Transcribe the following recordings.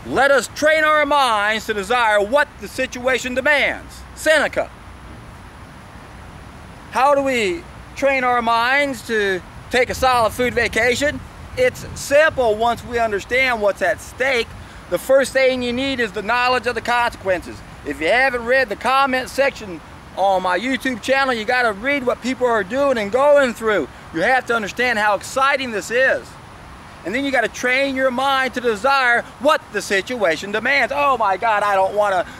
Let us train our minds to desire what the situation demands. Seneca. How do we train our minds to take a solid food vacation? It's simple once we understand what's at stake. The first thing you need is the knowledge of the consequences. If you haven't read the comment section on my YouTube channel, you got to read what people are doing and going through. You have to understand how exciting this is. And then you got to train your mind to desire what the situation demands. Oh my God, I don't want to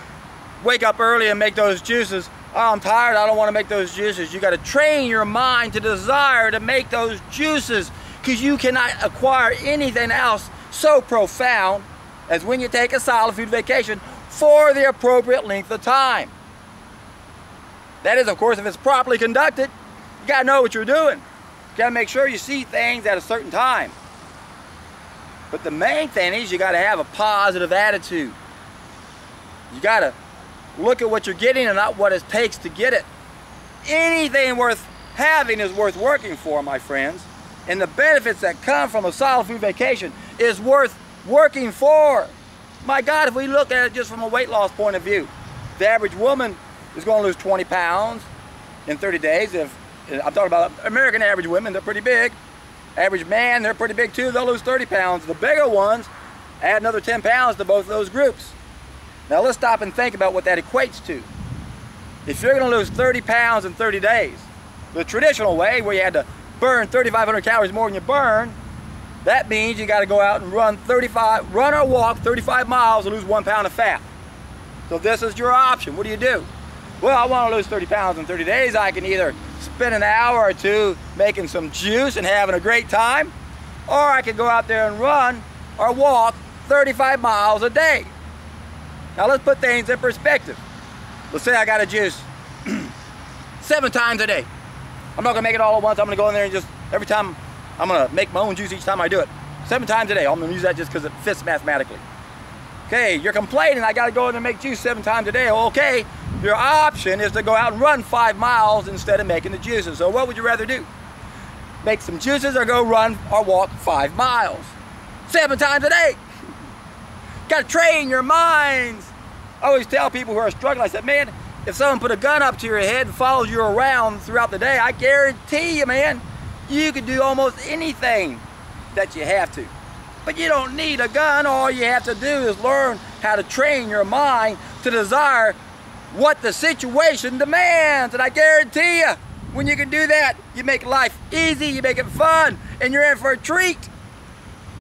wake up early and make those juices. Oh, I'm tired, I don't want to make those juices. You got to train your mind to desire to make those juices, because you cannot acquire anything else so profound as when you take a solid food vacation for the appropriate length of time. That is, of course, if it's properly conducted. You got to know what you're doing. You got to make sure you see things at a certain time. But the main thing is you got to have a positive attitude. You got to look at what you're getting and not what it takes to get it. Anything worth having is worth working for, my friends. And the benefits that come from a solid food vacation is worth working for. My God, if we look at it just from a weight loss point of view, the average woman is going to lose 20 pounds in 30 days. I'm talking about American average women, they're pretty big. Average man, they're pretty big too, they'll lose 30 pounds. The bigger ones add another 10 pounds to both of those groups. Now let's stop and think about what that equates to. If you're going to lose 30 pounds in 30 days, the traditional way, where you had to burn 3,500 calories more than you burn, that means you got to go out and run or walk 35 miles and lose 1 pound of fat. So this is your option. What do? Well, I want to lose 30 pounds in 30 days. I can either spend an hour or two making some juice and having a great time, or I could go out there and run or walk 35 miles a day. Now let's put things in perspective. Let's say I got to juice 7 times a day. I'm not going to make it all at once. I'm going to go in there and just, every time, I'm going to make my own juice each time I do it. 7 times a day. I'm going to use that just because it fits mathematically. Okay, you're complaining, I got to go in and make juice 7 times a day. Okay, your option is to go out and run 5 miles instead of making the juices. So what would you rather do? Make some juices or go run or walk 5 miles? 7 times a day. Got to train your minds. I always tell people who are struggling, I said, man, if someone put a gun up to your head and follows you around throughout the day, I guarantee you, man, you could do almost anything that you have to. But you don't need a gun. All you have to do is learn how to train your mind to desire what the situation demands. And I guarantee you, when you can do that, you make life easy, you make it fun, and you're in for a treat.